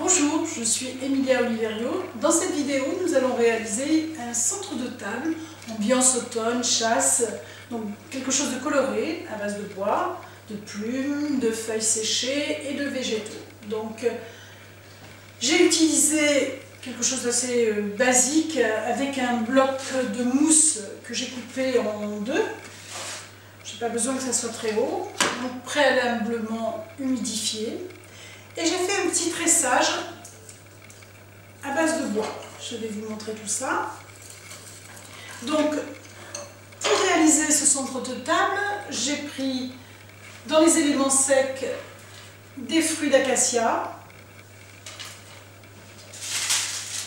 Bonjour, je suis Emilia Oliverio. Dans cette vidéo, nous allons réaliser un centre de table, ambiance automne, chasse, donc quelque chose de coloré à base de bois, de plumes, de feuilles séchées et de végétaux. Donc j'ai utilisé quelque chose d'assez basique avec un bloc de mousse que j'ai coupé en deux. Je n'ai pas besoin que ça soit très haut, donc préalablement humidifié. Et j'ai fait un petit tressage à base de bois. Je vais vous montrer tout ça. Donc, pour réaliser ce centre de table, j'ai pris dans les éléments secs des fruits d'acacia,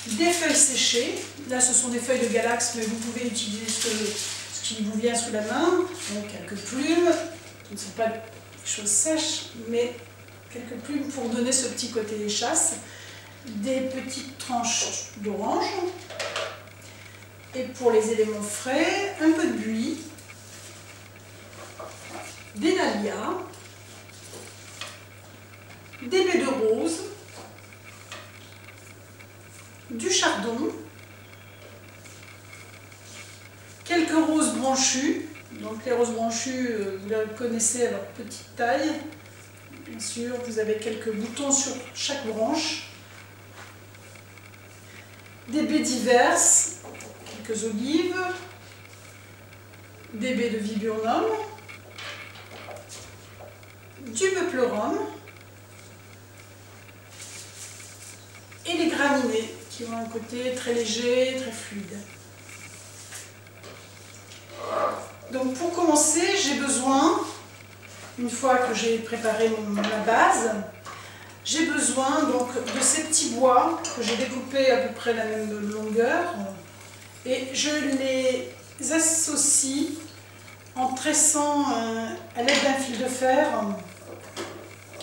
des feuilles séchées. Là, ce sont des feuilles de galax, mais vous pouvez utiliser ce qui vous vient sous la main. Donc, quelques plumes. Ce ne sont pas des choses sèches, mais quelques plumes pour donner ce petit côté chasse, des petites tranches d'orange, et pour les éléments frais, un peu de buis, des dahlias, des baies de rose, du chardon, quelques roses branchues. Donc les roses branchues, vous les connaissez à leur petite taille. Bien sûr, vous avez quelques boutons sur chaque branche, des baies diverses, quelques olives, des baies de viburnum, du peuplerum et les graminées qui ont un côté très léger, très fluide. Donc pour commencer, j'ai besoin, une fois que j'ai préparé ma base, j'ai besoin donc de ces petits bois que j'ai découpés à peu près la même longueur et je les associe en tressant à l'aide d'un fil de fer,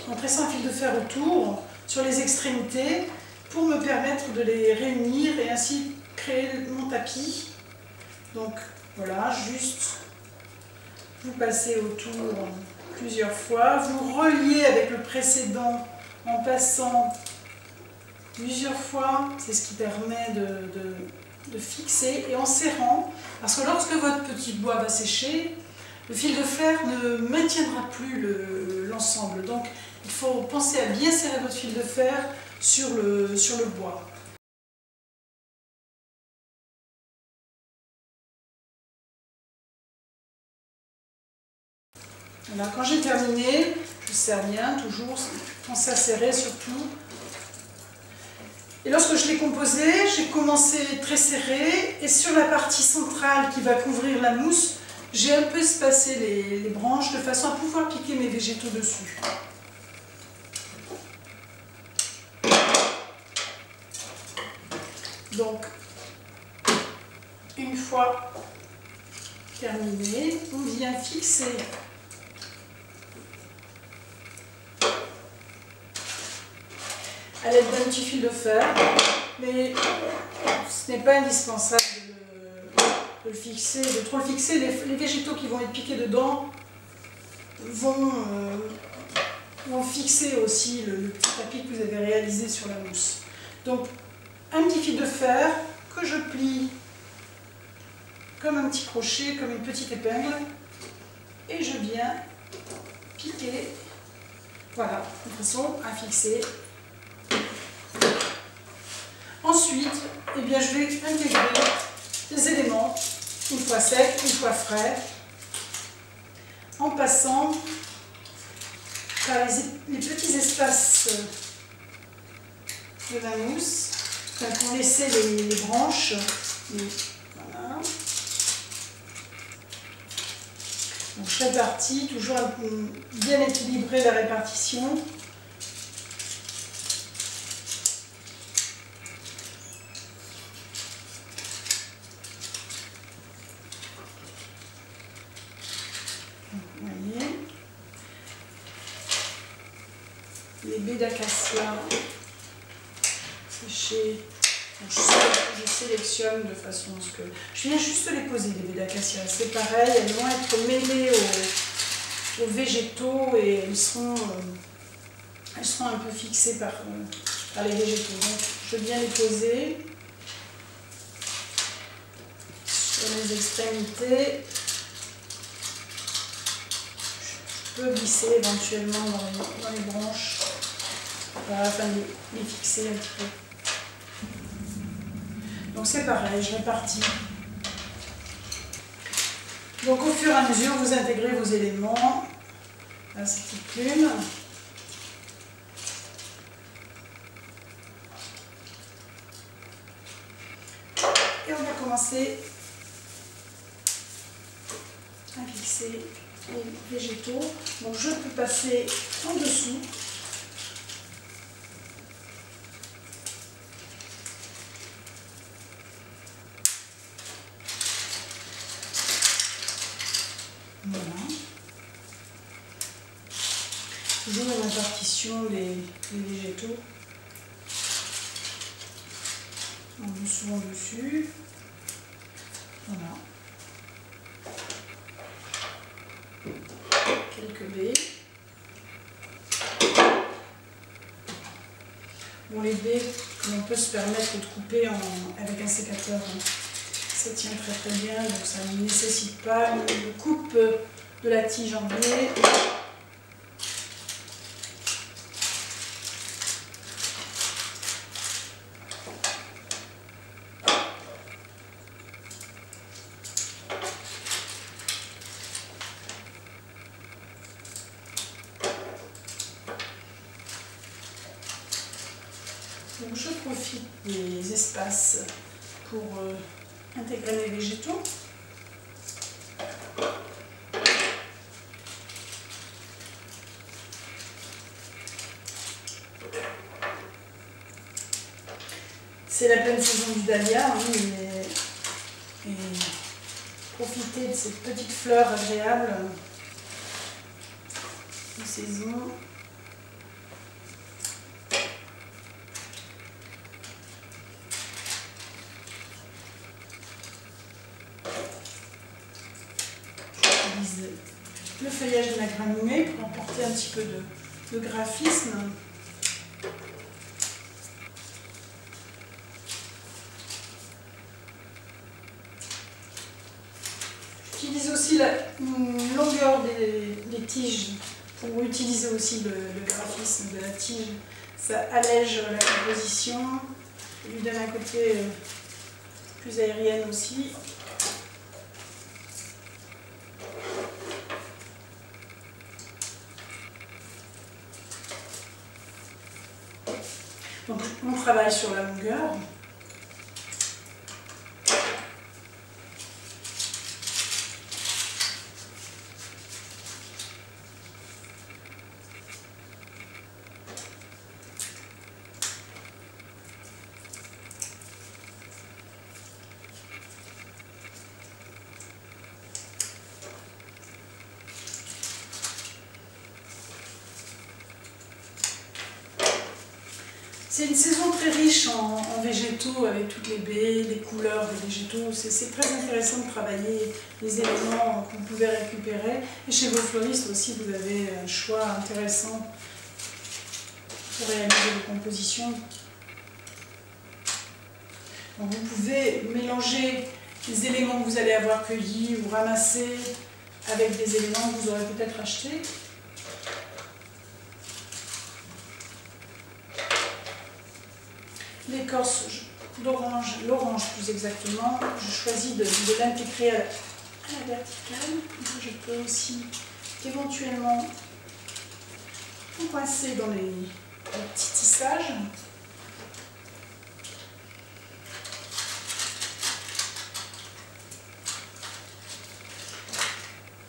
en tressant un fil de fer autour sur les extrémités pour me permettre de les réunir et ainsi créer mon tapis. Donc voilà, juste vous passez autour plusieurs fois, vous reliez avec le précédent en passant plusieurs fois, c'est ce qui permet de fixer et en serrant, parce que lorsque votre petit bois va sécher, le fil de fer ne maintiendra plus l'ensemble. Donc il faut penser à bien serrer votre fil de fer sur le bois. Voilà, quand j'ai terminé, je serre bien, toujours, pensez à serrer surtout. Et lorsque je l'ai composé, j'ai commencé très serré, et sur la partie centrale qui va couvrir la mousse, j'ai un peu espacé les branches de façon à pouvoir piquer mes végétaux dessus. Donc, une fois terminé, on vient fixer à l'aide d'un petit fil de fer, mais ce n'est pas indispensable de le fixer, de trop le fixer. Les végétaux qui vont être piqués dedans vont fixer aussi le petit tapis que vous avez réalisé sur la mousse. Donc un petit fil de fer que je plie comme un petit crochet, comme une petite épingle, et je viens piquer, voilà, de façon à fixer. Ensuite, eh bien, je vais intégrer les éléments, une fois secs, une fois frais, en passant par les petits espaces de la mousse, pour laisser les branches. Voilà. Donc, je répartis, toujours bien équilibrer la répartition. Vous voyez, les baies d'acacia séchées, je sélectionne de façon à ce que... Je viens juste les poser, les baies d'acacia, c'est pareil, elles vont être mêlées aux végétaux et elles seront un peu fixées par les végétaux. Donc je viens les poser sur les extrémités. Je peux glisser éventuellement dans les branches, afin de les fixer un petit peu. Donc c'est pareil, je répartis. Donc au fur et à mesure, vous intégrez vos éléments à ces petites plumes. Et on va commencer à fixer les végétaux. Donc je peux passer en dessous. Voilà. Toujours une répartition des végétaux. En dessous, en dessus. Voilà. Quelques baies. Bon, les baies, on peut se permettre de couper avec un sécateur. Ça tient très très bien, donc ça ne nécessite pas une coupe de la tige en baie. Donc je profite des espaces pour intégrer les végétaux. C'est la pleine saison du dahlia, hein, et profitez de ces petites fleurs agréables de saison. J'utilise le feuillage de la graminée pour apporter un petit peu de graphisme. J'utilise aussi la longueur des tiges pour utiliser aussi le graphisme de la tige. Ça allège la composition, ça lui donne un côté plus aérien aussi. Donc on travaille sur la longueur. C'est une saison très riche en végétaux, avec toutes les baies, les couleurs des végétaux. C'est très intéressant de travailler les éléments que vous pouvez récupérer. Et chez vos fleuristes aussi, vous avez un choix intéressant pour réaliser vos compositions. Donc vous pouvez mélanger les éléments que vous allez avoir cueillis ou ramassés avec des éléments que vous aurez peut-être achetés. L'écorce d'orange, l'orange plus exactement, je choisis de l'intégrer à la verticale. Je peux aussi éventuellement coincer dans les petits tissages.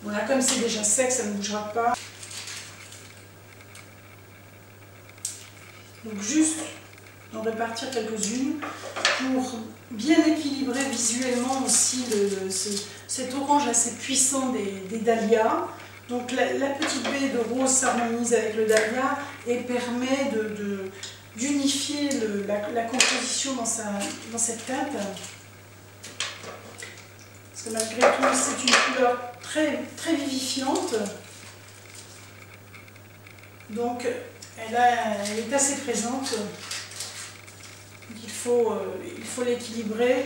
Voilà, comme c'est déjà sec, ça ne bougera pas. Donc juste d'en répartir quelques-unes pour bien équilibrer visuellement aussi cet orange assez puissant des dahlias. Donc la petite baie de rose s'harmonise avec le dahlia et permet d'unifier la composition dans cette teinte. Parce que malgré tout, c'est une couleur très, très vivifiante. Donc elle est assez présente faut l'équilibrer.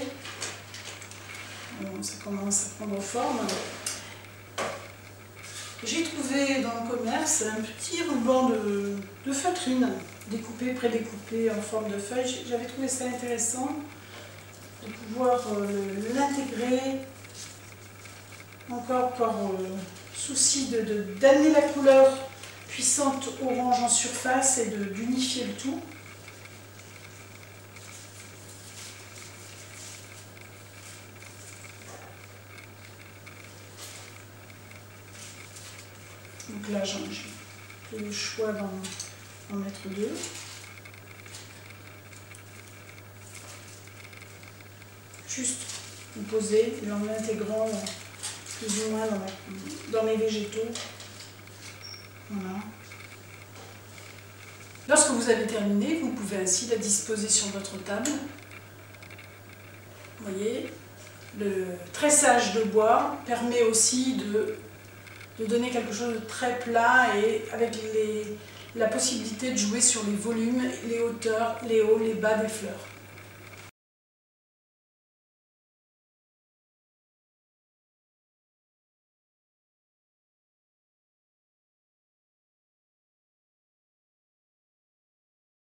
Bon, ça commence à prendre forme. J'ai trouvé dans le commerce un petit ruban de feutrine, découpé, prédécoupé en forme de feuille. J'avais trouvé ça intéressant de pouvoir l'intégrer, encore par souci d'amener la couleur puissante orange en surface et d'unifier le tout. Donc là, j'ai fait le choix d'en mettre 2. Juste vous poser et en l'intégrant plus ou moins dans mes végétaux. Voilà. Lorsque vous avez terminé, vous pouvez ainsi la disposer sur votre table. Vous voyez, le tressage de bois permet aussi de donner quelque chose de très plat et avec la possibilité de jouer sur les volumes, les hauteurs, les hauts, les bas des fleurs.